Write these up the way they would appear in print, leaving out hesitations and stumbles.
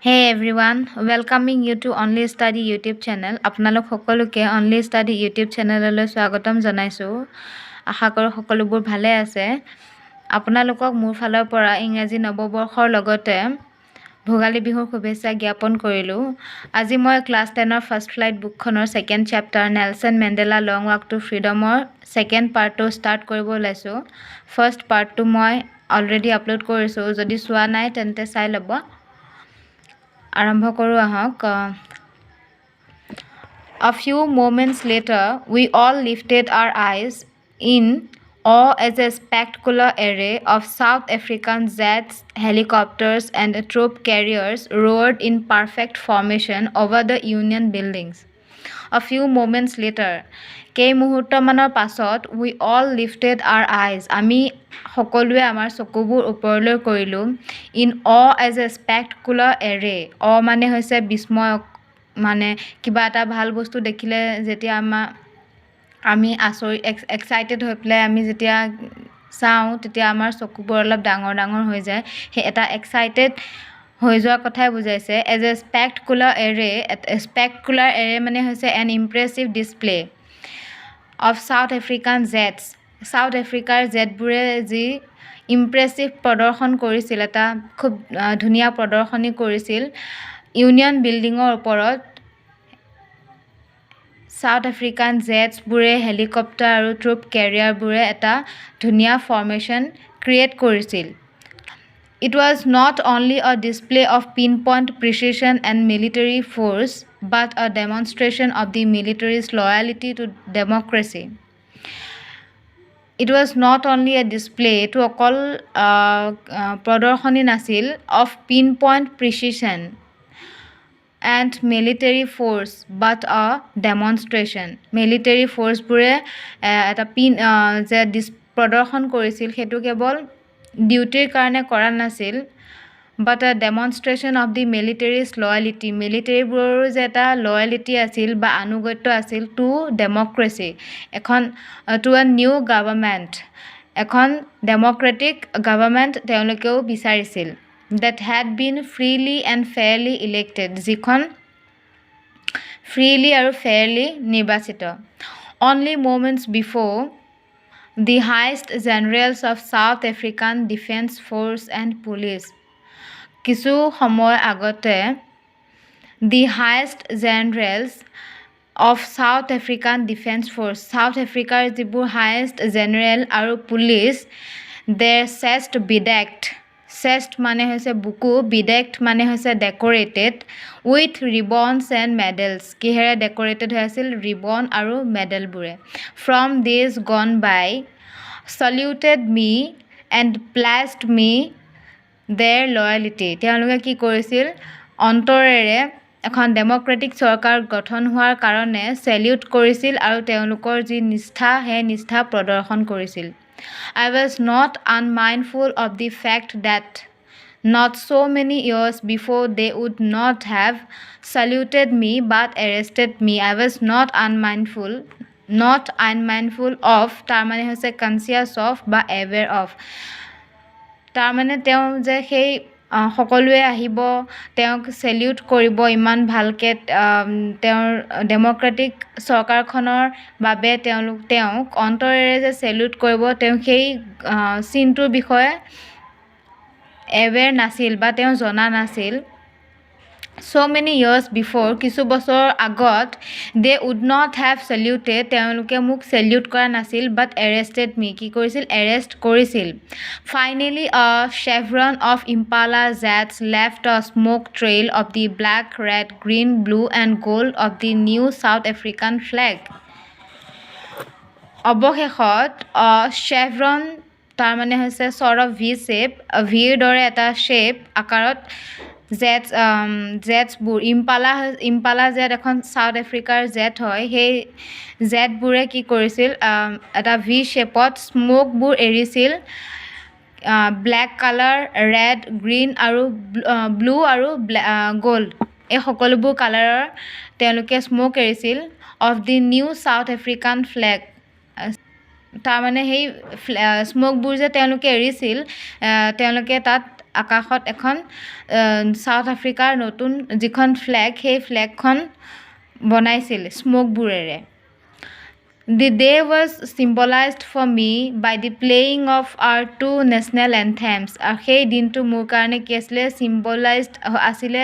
Hey everyone, welcoming you to Only Study YouTube channel. আপোনালোক সকলোকে Only Study YouTube চেনেললৈ স্বাগতম জনাইছোঁ। আশা কৰোঁ সকলোবোৰ ভালে আছে। আপোনালোকক মোৰ ফালৰ পৰা ইংৰাজী নৱবৰ্ষৰ লগতে ভোগালী বিহুৰ শুভেচ্ছা জ্ঞাপন কৰিলোঁ। আজি মই ক্লাছ 10ৰ ফাৰ্ষ্ট ফ্লাইট বুকখনৰ second chapter Nelson Mandela long walk to ফ্ৰীডমৰ ছেকেণ্ড পাৰ্টটো ষ্টাৰ্ট কৰিব ওলাইছোঁ। ফাৰ্ষ্ট পাৰ্টটো মই অলৰেডি আপলোড কৰিছোঁ। যদি চোৱা নাই তেন্তে চাই ল'ব। আৰম্ভ কৰোঁ আহক। A few moments later, we all lifted our eyes in awe as a spectacular array of South African jets, helicopters, and troop carriers roared in perfect formation over the Union buildings. A few moments later, কেইমুহূৰ্তমানৰ পাছত we all lifted our eyes, আমি সকলোৱে আমাৰ চকুবোৰ ওপৰলৈ কৰিলোঁ in awe as a spectacular array. awe মানে হৈছে বিস্ময়ক, মানে কিবা এটা ভাল বস্তু দেখিলে যেতিয়া আমি এক্সাইটেড হৈ পেলাই আমি যেতিয়া চাওঁ তেতিয়া আমাৰ চকুবোৰ অলপ ডাঙৰ ডাঙৰ হৈ যায়। সেই এটা এক্সাইটেড হৈ যোৱাৰ কথাই বুজাইছে। এজ এ স্পেক্টাকুলাৰ এৰে মানে হৈছে an impressive display of South African jets. South আফ্ৰিকাৰ জেটবোৰে যি ইম্প্ৰেছিভ প্ৰদৰ্শন কৰিছিল, এটা খুব ধুনীয়া প্ৰদৰ্শনী কৰিছিল ইউনিয়ন বিল্ডিঙৰ ওপৰত। চাউথ আফ্ৰিকান জেটছবোৰে, হেলিকপ্টাৰ আৰু ট্ৰুপ কেৰিয়াৰবোৰে এটা ধুনীয়া ফৰ্মেশ্যন ক্ৰিয়েট কৰিছিল। It was not only a display of pinpoint precision and military force, but a demonstration of the military's loyalty to democracy. It was not only a display, এইটো অকল প্ৰদৰ্শনী নাছিল, of pinpoint precision and military force, but a demonstration. Military forceবোৰে এটা যে প্ৰদৰ্শন কৰিছিল সেইটো কেৱল ডিউটিৰ কাৰণে কৰা নাছিল, বাট আ ডেমনষ্ট্ৰেশ্যন অফ দি মিলিটেৰিজ লয়েলিটি। মিলিটেৰীবোৰৰো যে এটা লয়েলিটি আছিল বা আনুগত্য আছিল to democracy, to a new government, এখন ডেমক্ৰেটিক গভৰ্ণমেণ্ট তেওঁলোকেও বিচাৰিছিল। That had been freely and fairly elected, যিখন ফ্ৰীলি আৰু ফেয়াৰলি নিৰ্বাচিত। Only moments before the highest generals of South African Defence Force and Police, কিছু সময় আগতে the highest generals of South African Defence Force, South Africar যিবোৰ highest general আৰু police, their chest bedecked, chest মানে হৈছে বুকু, bedecked মানে হৈছে ডেকৰেটেড, with ribbons and medals, কিহেৰে ডেকৰেটেড হৈ আছিল, ৰিবন আৰু মেডেলবোৰে। From days gone by, saluted me and pledged me their loyalty, তেওঁলোকে কি কৰিছিল, অন্তৰেৰে এখন ডেমক্ৰেটিক চৰকাৰ গঠন হোৱাৰ কাৰণে চেলিউট কৰিছিল আৰু তেওঁলোকৰ যি নিষ্ঠা সেই নিষ্ঠা প্ৰদৰ্শন কৰিছিল। I was not unmindful of the fact that not so many years before they would not have saluted me but arrested me. I was not unmindful of, তাৰমানে হৈছে কনচিয়াছ অফ বা এৱেৰ অফ, তাৰমানে তেওঁ যে সেই সকলোৱে আহিব তেওঁক চেলিউট কৰিব ইমান ভালকৈ, তেওঁৰ ডেমক্ৰেটিক চৰকাৰখনৰ বাবে তেওঁক অন্তৰেৰে যে চেলিউট কৰিব, তেওঁ সেই চিনটোৰ বিষয়ে এৱেৰ নাছিল বা তেওঁ জনা নাছিল। So many years before, কিছু বছৰ আগত, they would not have saluted, তেওঁলোকে মোক চেলিউট কৰা নাছিল, but arrested me, কি কৰিছিল, এৰেষ্ট কৰিছিল। Finally, a chevron of Impala jets left a smoke trail of the black, red, green, blue and gold of the new South African flag. অৱশেষত chevron তাৰমানে হৈছে sort of V shape, ভিৰ দৰে এটা shape আকাৰত জেটছবোৰ, Impala jet এখন South আফ্ৰিকাৰ জেট হয়, সেই জেটবোৰে কি কৰিছিল, এটা ভি শ্বেপত স্মোকবোৰ এৰিছিল, ব্লেক কালাৰ, ৰেড, গ্ৰীণ আৰু ব্লু আৰু গ'ল্ড, এই সকলোবোৰ কালাৰৰ তেওঁলোকে স্মোক এৰিছিল of the new South African flag. তাৰমানে সেই স্মোকবোৰ যে তেওঁলোকে এৰিছিল, তেওঁলোকে তাত আকাশত এখন সাউথ আফ্ৰিকাৰ নতুন যিখন ফ্লেগ সেই ফ্লেগখন বনাইছিল স্মোকবোৰেৰে The day was symbolized for me by the playing of our two national anthems. আৰু সেই দিনটো মোৰ কাৰণে কি আছিলে চিম্বলাইজড আছিলে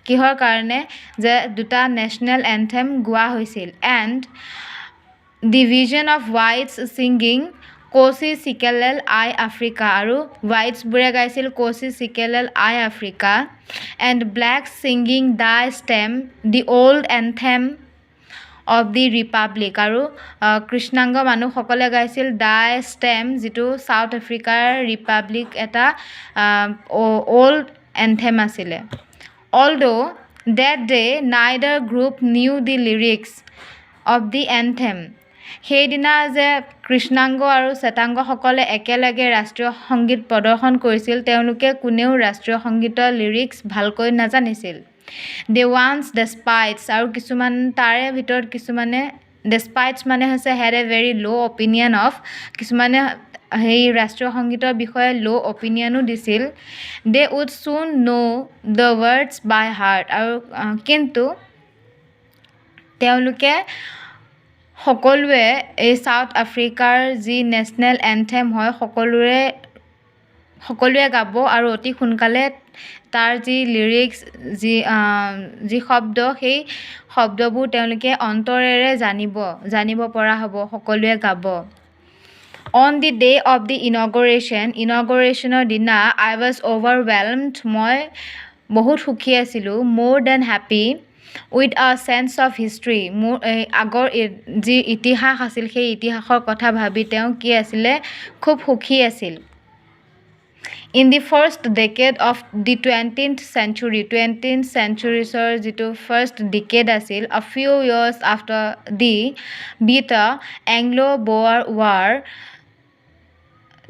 কিহৰ কাৰণে যে দুটা নেশ্যনেল এন্থেম গোৱা হৈছিল and the vision of whites singing Nkosi Sikelel' iAfrika আৰু হোৱাইটছবোৰে গাইছিল Nkosi Sikelel' iAfrika and black singing Die Stem the old anthem of the Republic আৰু কৃষ্ণাংগ মানুহসকলে গাইছিল দ্য ষ্টেম যিটো সাউথ আফ্ৰিকাৰ ৰিপাব্লিক এটা অল্ড এন্থেম আছিলে although that day neither group knew the lyrics of the anthem সেইদিনা যে কৃষ্ণাংগ আৰু শ্বেতাংগসকলে একেলগে ৰাষ্ট্ৰীয় সংগীত প্ৰদৰ্শন কৰিছিল তেওঁলোকে কোনেও ৰাষ্ট্ৰীয় সংগীতৰ লিৰিক্স ভালকৈ নাজানিছিল They once despites আৰু কিছুমান তাৰে ভিতৰত কিছুমানে despites মানে হৈছে had a very low opinion of কিছুমানে সেই ৰাষ্ট্ৰীয় সংগীতৰ বিষয়ে low opinionও দিছিল They would soon know the words by heart আৰু কিন্তু তেওঁলোকে সকলোৱে এই সাউথ আফ্ৰিকাৰ যি নেশ্যনেল এন্থেম হয় সকলোৱে গাব আৰু অতি সোনকালে তাৰ যি লিৰিক্স যি শব্দ সেই শব্দবোৰ তেওঁলোকে অন্তৰেৰে জানিব পৰা হ'ব সকলোৱে গাব On the day of the inaugurationৰ দিনা I was overwhelmed মই বহুত সুখী আছিলোঁ more than happy with a sense of history মোৰ আগৰ যি ইতিহাস আছিল সেই ইতিহাসৰ কথা ভাবি তেওঁ কি আছিলে খুব সুখী আছিল In the first decade of the 20th century's যিটো first decade আছিল a few years after the bitter Anglo-Boer War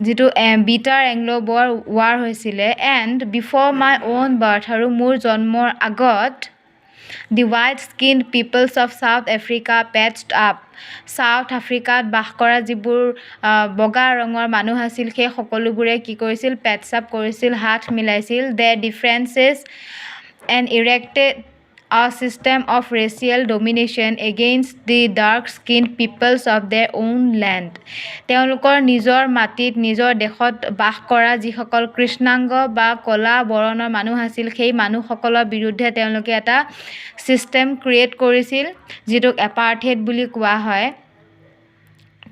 যিটো bitter Anglo-Boer War হৈছিলে and before my own birth আৰু মোৰ জন্মৰ আগত The white-skinned peoples of South Africa patched up. South Africa বাস কৰা যিবোৰ বগা ৰঙৰ মানুহ আছিল সেই সকলোবোৰে কি কৰিছিল patch up কৰিছিল হাত মিলাইছিল their differences and erected a system of racial domination against the dark-skinned peoples of their own land. তেওঁলোকৰ নিজৰ মাটিত নিজৰ দেশত বাস কৰা যিসকল কৃষ্ণাংগ বা কলা বৰণৰ মানুহ আছিল সেই মানুহসকলৰ বিৰুদ্ধে তেওঁলোকে এটা চিষ্টেম ক্ৰিয়েট কৰিছিল যিটোক এপাৰ্থেইড বুলি কোৱা হয়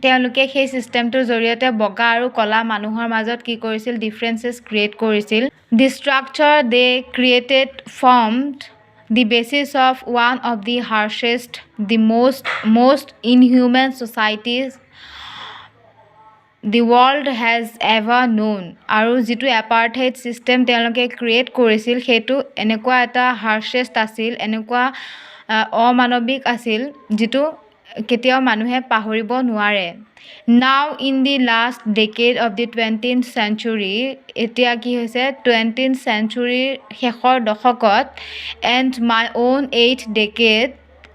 তেওঁলোকে সেই চিষ্টেমটোৰ জৰিয়তে বগা আৰু কলা মানুহৰ মাজত কি কৰিছিল ডিফাৰেন্সেস ক্ৰিয়েট কৰিছিল the structure they created formed the basis of one of the harshest the most inhuman societies the world has ever known আৰু যিটো এপাৰ্থেইড সিস্টেম তেওঁলোকে ক্ৰিয়েট কৰিছিল সেইটো এনেকুৱা এটা হাৰ্শেষ্ট আছিল এনেকুৱা অমানবিক আছিল যিটো কেতিয়াও মানুহে পাহৰিব নোৱাৰে Now in the last decade of the 20th century এতিয়া কি হৈছে 20th century শেষৰ দশকত and my own 8th decade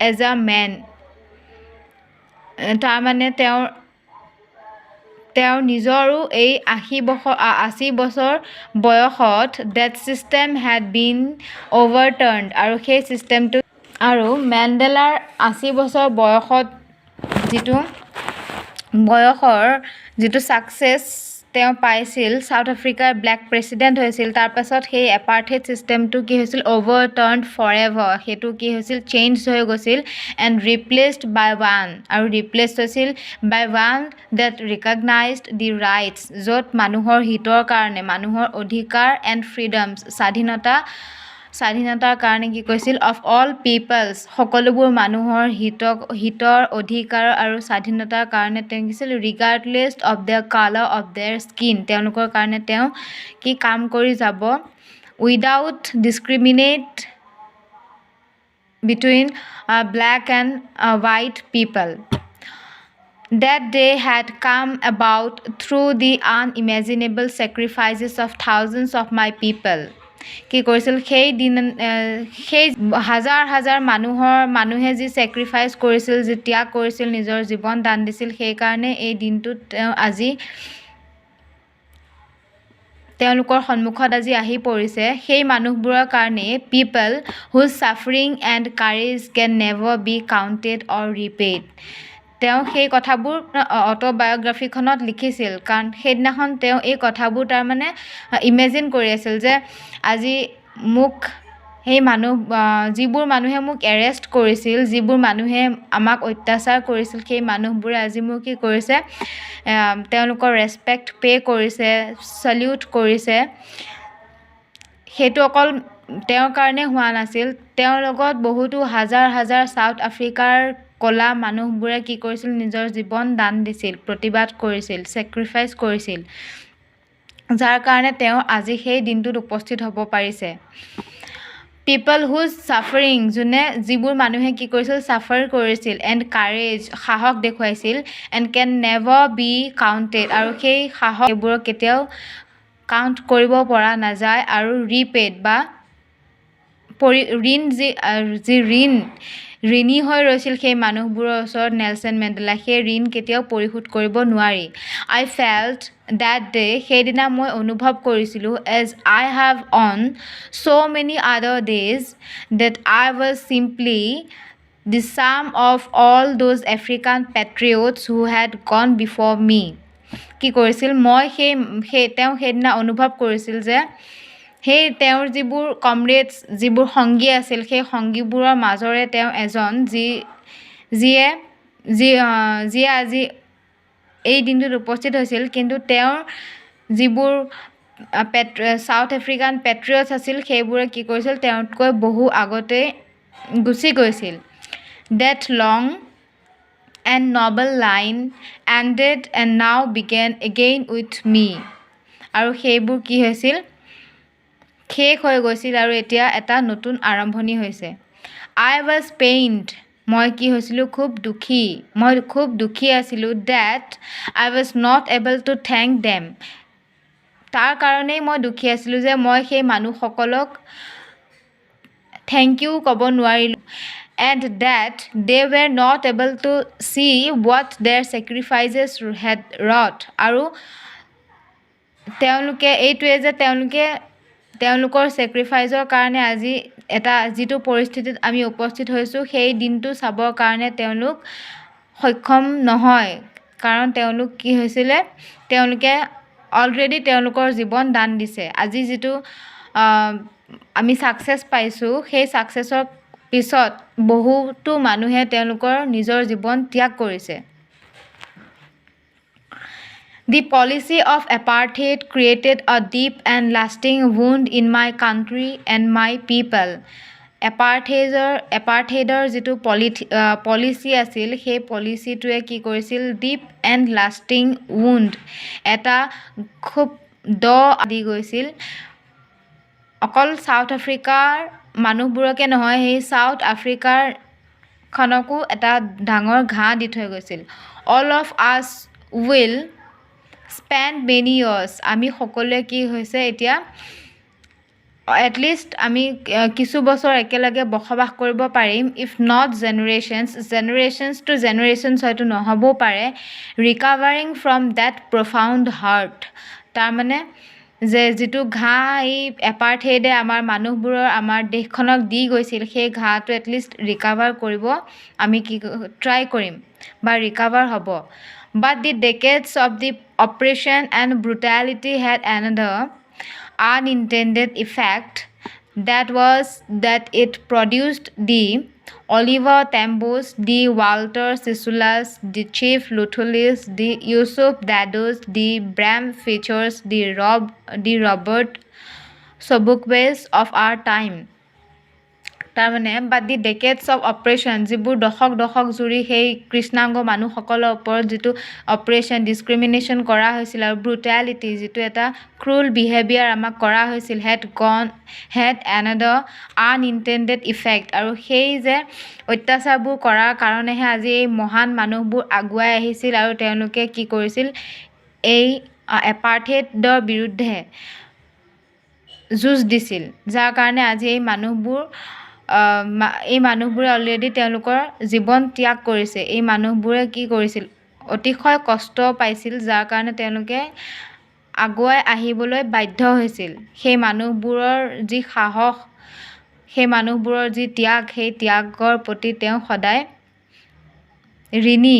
as a man তাৰ মানে তেওঁৰ নিজৰো এই 80 বছৰ বয়সত that system had been overturned আৰু সেই সিস্টেমটো আৰু মেণ্ডেলাৰ 80 বছৰ বয়সৰ যিটো সাকসেস তেওঁ পাইছিল সাউথ আফ্ৰিকাৰ ব্ল্যাক প্ৰেসিডেন্ট হৈছিল তাৰ পাছত সেই এপাৰ্থেইড সিস্টেমটো কি হৈছিল overturned forever হেতু কি হৈছিল চেঞ্জ হৈ গৈছিল and replaced by one আৰু ৰিপ্লেস হৈছিল by one that recognized the rights য'ত মানুহৰ হিতৰ কাৰণে মানুহৰ অধিকাৰ and freedoms স্বাধীনতাৰ কাৰণে কি কৈছিল of all peoples সকলোবোৰ মানুহৰ হিতৰ অধিকাৰ আৰু স্বাধীনতাৰ কাৰণে তেওঁ কিছিল regardless of their color of their skin তেওঁলোকৰ কাৰণে তেওঁ কি কাম কৰি যাব without discriminate between black and white people That day had come about through the unimaginable sacrifices of thousands of my people কি কৰিছিল সেই হাজাৰ মানুহে যি স্যাক্ৰিফাইস কৰিছিল যি ত্যাগ কৰিছিল নিজৰ জীৱন দান দিছিল সেই কাৰণে এই দিনটোত আজি তেওঁলোকৰ সন্মুখত আজি আহি পৰিছে সেই মানুহবোৰৰ কাৰণে people whose suffering and courage can never be counted or repaid তেওঁ সেই কথাবোৰ অট'বায়'গ্ৰাফিখনত লিখিছিল কাৰণ সেইদিনাখন তেওঁ এই কথাবোৰ তাৰমানে ইমেজিন কৰি আছিল যে আজি মোক সেই যিবোৰ মানুহে মোক এৰেষ্ট কৰিছিল যিবোৰ মানুহে আমাক অত্যাচাৰ কৰিছিল সেই মানুহবোৰে আজি মোক কি কৰিছে তেওঁলোকৰ ৰেচপেক্ট পে' কৰিছে চেলিউট কৰিছে সেইটো অকল তেওঁৰ কাৰণে হোৱা নাছিল তেওঁৰ লগত বহুতো হাজাৰ হাজাৰ চাউথ আফ্ৰিকাৰ ক'লা মানুহবোৰে কি কৰিছিল নিজৰ জীৱন দান দিছিল প্ৰতিবাদ কৰিছিল ছেক্ৰিফাইচ কৰিছিল যাৰ কাৰণে তেওঁ আজি সেই দিনটোত উপস্থিত হ'ব পাৰিছে পিপল হুজ ছাফাৰিং যিবোৰ মানুহে কি কৰিছিল ছাফাৰ কৰিছিল এণ্ড কাৰেজ সাহস দেখুৱাইছিল and can never be counted আৰু সেই সাহস এইবোৰক কেতিয়াও কাউণ্ট কৰিব পৰা নাযায় আৰু ৰিপেড বা ঋণী হৈ ৰৈছিল সেই মানুহবোৰৰ ওচৰত নেলছন মেণ্ডেলা সেই ঋণ কেতিয়াও পৰিশোধ কৰিব নোৱাৰি আই ফেল্ট দেট ডে সেইদিনা মই অনুভৱ কৰিছিলোঁ as I have on so' many other days that I was simply the sum of all those African patriots who had gone before me কি কৰিছিল মই তেওঁ সেইদিনা অনুভৱ কৰিছিল যে সেই তেওঁৰ যিবোৰ কমৰেডছ যিবোৰ সংগী আছিল সেই সংগীবোৰৰ মাজৰে তেওঁ এজন যিয়ে আজি এই দিনটোত উপস্থিত হৈছিল কিন্তু তেওঁৰ যিবোৰ চাউথ আফ্ৰিকান পেট্ৰিয়টছ আছিল সেইবোৰে কি কৰিছিল তেওঁতকৈ বহু আগতে গুচি গৈছিল That long and noble line ended and now began again with me. আৰু সেইবোৰ কি হৈছিল শেষ হৈ গৈছিল আৰু এতিয়া এটা নতুন আৰম্ভণি হৈছে I was pained মই কি হৈছিলোঁ মই খুব দুখী আছিলোঁ that I was not able to thank them তাৰ কাৰণেই মই দুখী আছিলোঁ যে মই সেই মানুহসকলক থেংক ইউ ক'ব নোৱাৰিলোঁ and that they were not able to see what their sacrifices had wrought আৰু তেওঁলোকৰ ছেক্ৰিফাইচৰ কাৰণে আজি যিটো পৰিস্থিতিত আমি উপস্থিত হৈছোঁ সেই দিনটো চাবৰ কাৰণে তেওঁলোক সক্ষম নহয় কাৰণ তেওঁলোক কি হৈছিলে তেওঁলোকে অলৰেডি তেওঁলোকৰ জীৱন দান দিছে আজি যিটো আমি ছাকচেছ পাইছোঁ সেই ছাকচেছৰ পিছত বহুতো মানুহে তেওঁলোকৰ নিজৰ জীৱন ত্যাগ কৰিছে The policy of apartheid created a deep and lasting wound in my country and my people. এপাৰ্থেইডৰ যিটো পলিচি আছিল সেই পলিচিটোৱে কি কৰিছিল ডিপ এণ্ড লাষ্টিং উণ্ড এটা খুব দি গৈছিল অকল চাউথ আফ্ৰিকাৰ মানুহবোৰকে নহয় সেই চাউথ আফ্ৰিকাৰখনকো এটা ডাঙৰ ঘাঁ দি থৈ গৈছিল অল অফ আছ উইল স্পেণ্ড মেনি ইয়াৰ্ছ আমি সকলোৱে কি হৈছে এতিয়া এটলিষ্ট আমি কিছু বছৰ একেলগে বসবাস কৰিব পাৰিম if not generations two generations হয়তো নহ'বও পাৰে ৰিকাভাৰিং ফ্ৰম ডেট প্ৰফাউণ্ড হাৰ্ট তাৰমানে যে যিটো ঘাঁ এই এপাৰ্থেইডে আমাৰ দেশখনক দি গৈছিল সেই ঘাঁটো এটলিষ্ট ৰিকাভাৰ কৰিব আমি ট্ৰাই কৰিম বা ৰিকাভাৰ হ'ব but the decades of the oppression and brutality had another unintended effect that was that it produced the Oliver Tambos, the Walter Sissolas, the Chief Lutulis, the Yusuf Daddos, the Bram Features, the Robert Sobukwes of our time. তাৰমানে বাট the decades of operation যিবোৰ দশক জুৰি সেই কৃষ্ণাংগ মানুহসকলৰ ওপৰত যিটো operation discrimination কৰা হৈছিল আৰু ব্ৰুটেলিটি যিটো এটা ক্ৰুল বিহেভিয়াৰ আমাক কৰা হৈছিল হেড এনাডাৰ আনইণ্টেণ্ডেড ইফেক্ট আৰু সেই যে অত্যাচাৰবোৰ কৰাৰ কাৰণেহে আজি এই মহান মানুহবোৰ আগুৱাই আহিছিল আৰু তেওঁলোকে কি কৰিছিল এই এপাৰ্থেইডৰ বিৰুদ্ধে যুঁজ দিছিল যাৰ কাৰণে আজি এই মানুহবোৰে অলৰেডি তেওঁলোকৰ জীৱন ত্যাগ কৰিছে এই মানুহবোৰে কি কৰিছিল অতিশয় কষ্ট পাইছিল যাৰ কাৰণে তেওঁলোকে আগুৱাই আহিবলৈ বাধ্য হৈছিল। সেই মানুহবোৰৰ যি সাহস, সেই মানুহবোৰৰ যি ত্যাগ, সেই ত্যাগৰ প্ৰতি তেওঁ সদায় ঋণী।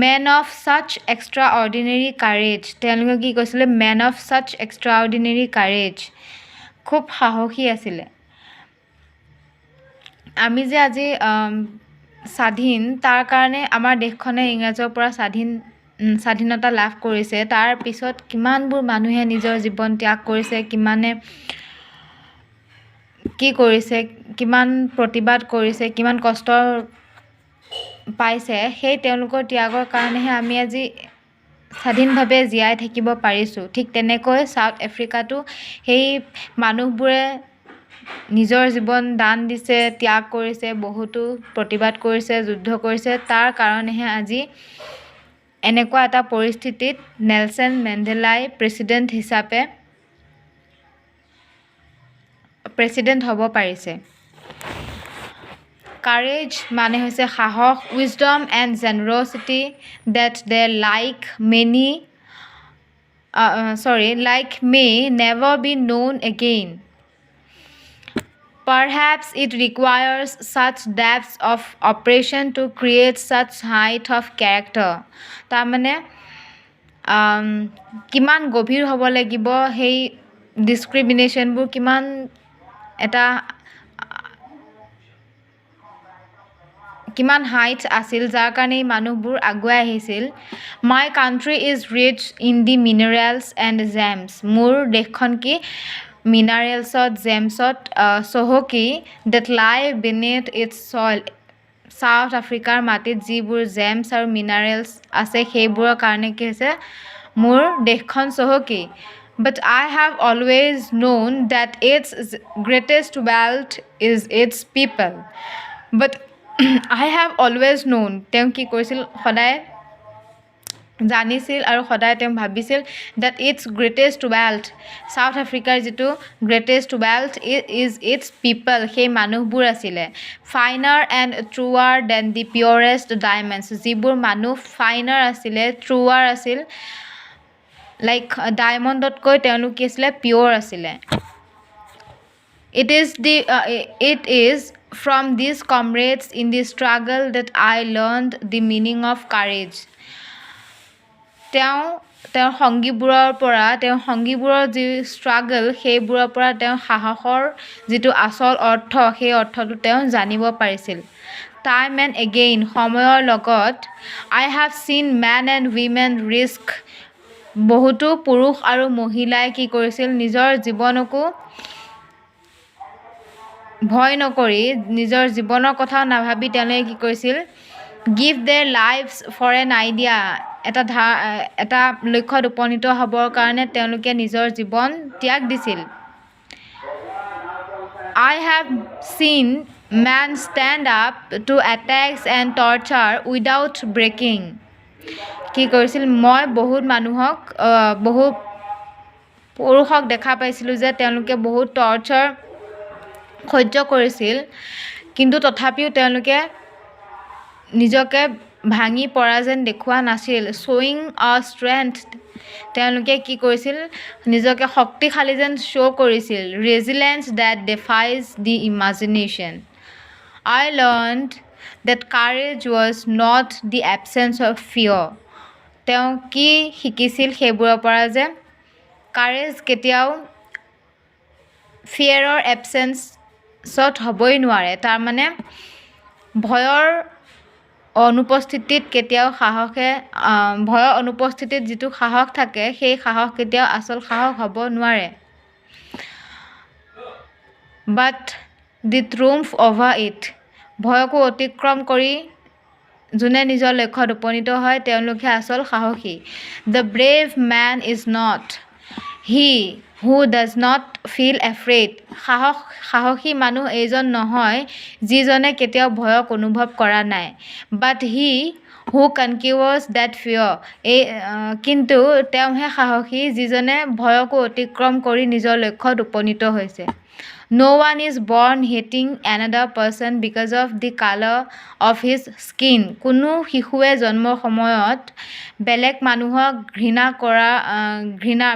Men of such extraordinary courage, তেওঁলোকে কি কৈছিলে? Men of such extraordinary courage, খুব সাহসী আছিলে। আমি যে আজি স্বাধীন, তাৰ কাৰণে আমাৰ দেশখনে ইংৰাজৰ পৰা স্বাধীনতা লাভ কৰিছে। তাৰ পিছত কিমানবোৰ মানুহে নিজৰ জীৱন ত্যাগ কৰিছে, কিমানে কি কৰিছে, কিমান প্ৰতিবাদ কৰিছে, কিমান কষ্ট পাইছে, সেই তেওঁলোকৰ ত্যাগৰ কাৰণেহে আমি আজি স্বাধীনভাৱে জীয়াই থাকিব পাৰিছোঁ। ঠিক তেনেকৈ ছাউথ আফ্ৰিকাতো সেই মানুহবোৰে নিজৰ জীৱন দান দিছে, ত্যাগ কৰিছে, বহুতো প্ৰতিবাদ কৰিছে, যুদ্ধ কৰিছে। তাৰ কাৰণেহে আজি এনেকুৱা এটা পৰিস্থিতিত নেলছন মেণ্ডেলাই প্ৰেছিডেণ্ট হ'ব পাৰিছে। কাৰেজ মানে হৈছে সাহস, wisdom and generosity that their like may never be known again. Perhaps it requires such depths of operation to create such height of character. তাৰমানে কিমান গভীৰ হ'ব লাগিব, সেই ডিছক্ৰিমিনেশ্যনবোৰ কিমান হাইট আছিল, যাৰ কাৰণে এই মানুহবোৰ আগুৱাই আহিছিল। My country is rich in the minerals and gems, মোৰ দেশখন কি মিনাৰেলছত, জেমছত চহকী। ডেট লাই বিনেথ ইটছ ছইল, ছাউথ আফ্ৰিকাৰ মাটিত যিবোৰ জেমছ আৰু মিনাৰেলছ আছে, সেইবোৰৰ কাৰণে কি হৈছে মোৰ দেশখন চহকী। But I have always known that its greatest wealth is its people. But I have always known, তেওঁ কি কৰিছিল? সদায় জানিছিল আৰু সদায় তেওঁ ভাবিছিল that its greatest wealth, south আফ্ৰিকাৰ যিটো গ্ৰেটেষ্ট ৱেল্থ ইজ ইটছ পিপল, সেই মানুহবোৰ আছিলে। Finer and ট্ৰুৱাৰ then the পিয়ৰেষ্ট diamonds, যিবোৰ মানুহ ফাইনাৰ আছিলে, ট্ৰুৱাৰ আছিল, লাইক ডায়মণ্ডতকৈ তেওঁলোক কি আছিলে? পিয়'ৰ আছিলে। It is from these comrades in the struggle that I learned the meaning of courage. তেওঁৰ সংগীবোৰৰ যি ষ্ট্ৰাগল, সেইবোৰৰ পৰা তেওঁ সাহসৰ যিটো আচল অৰ্থ, সেই অৰ্থটো তেওঁ জানিব পাৰিছিল। টাইম এণ্ড এগেইন, সময়ৰ লগত আই have seen man and women risk, বহুতো পুৰুষ আৰু মহিলাই কি কৰিছিল? নিজৰ জীৱনকো ভয় নকৰি, নিজৰ জীৱনৰ কথাও নাভাবি তেওঁলোকে কি কৰিছিল? Give their lives for an idea, এটা লক্ষ্যত উপনীত হ'বৰ কাৰণে তেওঁলোকে নিজৰ জীৱন ত্যাগ দিছিল। I have seen men stand up to attacks and torture without breaking, কি কৰিছিল? মই বহুত পুৰুষক দেখা পাইছিলোঁ যে তেওঁলোকে বহুত টৰ্চাৰ সহ্য কৰিছিল, কিন্তু তথাপিও তেওঁলোকে নিজকে ভাঙি পৰা যেন দেখুওৱা নাছিল। শ্ব'য়িং আ ষ্ট্ৰেংথ, তেওঁলোকে কি কৰিছিল? নিজকে শক্তিশালী যেন শ্ব' কৰিছিল। Resilience that defies the imagination, I learned that courage was not the absence of fear, তেওঁ কি শিকিছিল সেইবোৰৰ পৰা? যে কাৰেজ কেতিয়াও ফিয়েৰৰ এবচেঞ্চত হ'বই নোৱাৰে। তাৰমানে ভয়ৰ অনুপস্থিতিত যিটো সাহস থাকে, সেই সাহস কেতিয়াও আচল সাহস হ'ব নোৱাৰে। বাট দি ট্ৰুম্ফ অভাৰ ইট, ভয়কো অতিক্ৰম কৰি যোনে নিজৰ লক্ষ্যত উপনীত হয়, তেওঁলোকে আচল সাহসী। The brave man is not he who does not feel afraid, সাহসী মানুহ এইজন নহয় যিজনে কেতিয়াও ভয়ক অনুভৱ কৰা নাই। বাট হি হু কনকিউৱাৰ্ছ ডেট ফিয়ৰ, কিন্তু তেওঁহে সাহসী যিজনে ভয়কো অতিক্ৰম কৰি নিজৰ লক্ষ্যত উপনীত হৈছে। No one is born hating another person because of the color of his skin. কোনো শিশুৱে জন্মৰ সময়ত বেলেগ মানুহক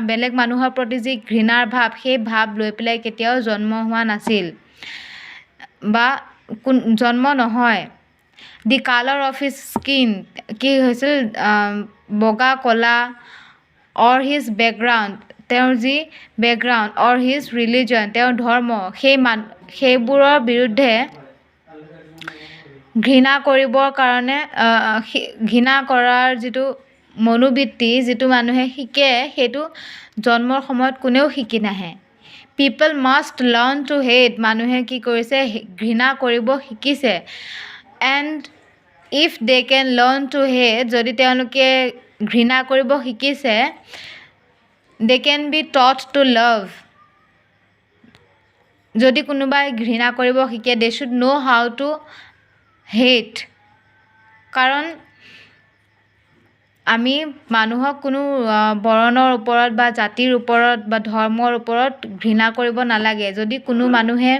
বেলেগ মানুহৰ প্ৰতি যি ঘৃণাৰ ভাৱ সেই ভাৱ লৈ পেলাই কেতিয়াও জন্ম হোৱা নাছিল বা জন্ম নহয়। দি কালাৰ অফ হিজ স্কিন কি হৈছিল বগা কলা অৰ হিজ বেকগ্ৰাউণ্ড তেওঁৰ যি বেকগ্ৰাউণ্ড অৰ হিজ ৰিলিজন তেওঁৰ ধৰ্ম সেইবোৰৰ বিৰুদ্ধে ঘৃণা কৰিবৰ কাৰণে ঘৃণা কৰাৰ যিটো মনোবৃত্তি যিটো মানুহে শিকে সেইটো জন্মৰ সময়ত কোনেও শিকি নাহে। People must learn to hate মানুহে কি কৰিছে ঘৃণা কৰিব শিকিছে। And if they can learn to hate যদি তেওঁলোকে ঘৃণা কৰিব শিকিছে দে কেন বি টট টু লাভ যদি কোনোবাই ঘৃণা কৰিব শিকে they should no' how to হেট কাৰণ আমি মানুহক কোনো বৰণৰ ওপৰত বা জাতিৰ ওপৰত বা ধৰ্মৰ ওপৰত ঘৃণা কৰিব নালাগে। যদি কোনো মানুহে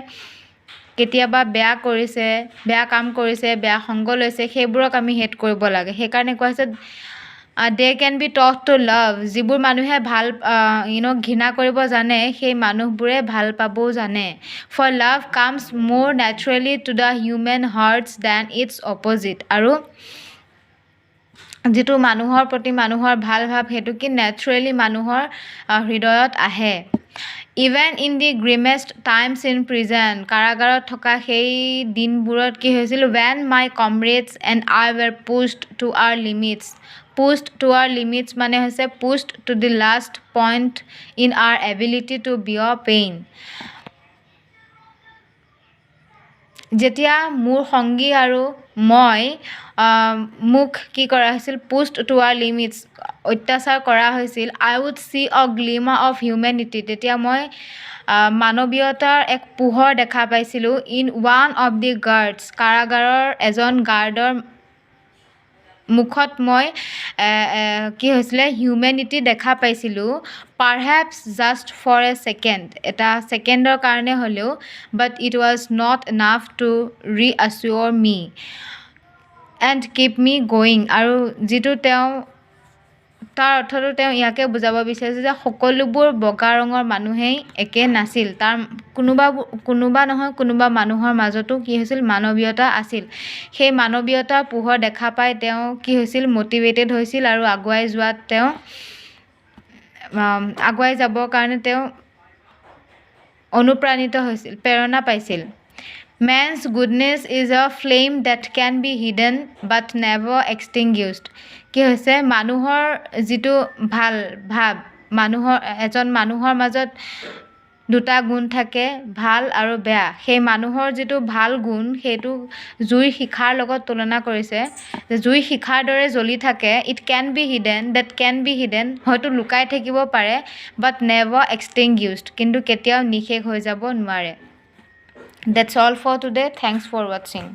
কেতিয়াবা বেয়া কৰিছে বেয়া কাম কৰিছে বেয়া সংগ লৈছে সেইবোৰক আমি হেট কৰিব লাগে। সেইকাৰণে কোৱা হৈছে দে কেন বি টট টু লাভ যিবোৰ মানুহে ভাল ঘৃণা কৰিব জানে সেই মানুহবোৰে ভাল পাবও জানে। For love comes more naturally to the human hearts than its opposite আৰু যিটো মানুহৰ প্ৰতি মানুহৰ ভাল ভাৱ সেইটো কি নেচাৰেলি মানুহৰ হৃদয়ত আহে। Even in the grimmest times in prison কাৰাগাৰত থকা সেই দিনবোৰত কি হৈছিল when my comrades and I were pushed to our limits pushed to our limits মানে হৈছে pushed to the last point in our ability to bear pain যেতিয়া মোৰ সংগী আৰু মই মোক কি কৰা হৈছিল পুছড টু আৱাৰ লিমিটছ অত্যাচাৰ কৰা হৈছিল I would see a glimmer of humanity তেতিয়া মই মানৱীয়তাৰ এক পোহৰ দেখা পাইছিলোঁ in one of the guards কাৰাগাৰৰ এজন গাৰ্ডৰ মুখত মই কি হৈছিলে হিউমেনিটি দেখা পাইছিলোঁ perhaps just for a second এটা ছেকেণ্ডৰ কাৰণে হ'লেও but it was not enough to reassure me and keep me going আৰু যিটো তাৰ অৰ্থটো তেওঁ ইয়াকে বুজাব বিচাৰিছে যে সকলোবোৰ বগা ৰঙৰ মানুহেই একে নাছিল তাৰ কোনোবা নহয় কোনোবা মানুহৰ মাজতো কি হৈছিল মানৱীয়তা আছিল। সেই মানৱীয়তাৰ পোহৰ দেখা পাই তেওঁ কি হৈছিল মটিভেটেড হৈছিল আৰু আগুৱাই যাবৰ কাৰণে তেওঁ অনুপ্ৰাণিত হৈছিল প্ৰেৰণা পাইছিল। Man's goodness is a flame that can be hidden but never extinguished কি হৈছে মানুহৰ যিটো ভাল ভাৱ এজন মানুহৰ মাজত দুটা গুণ থাকে ভাল আৰু বেয়া সেই মানুহৰ যিটো ভাল গুণ সেইটো জুইৰ শিখাৰ লগত তুলনা কৰিছে যে জুইৰ শিখাৰ দৰে জ্বলি থাকে ইট কেন বি হিডেন হয়তো লুকাই থাকিব পাৰে বাট নেভাৰ এক্সটিংগুইছড কিন্তু কেতিয়াও নিশেষ হৈ যাব নোৱাৰে। That's all for today. Thanks for watching.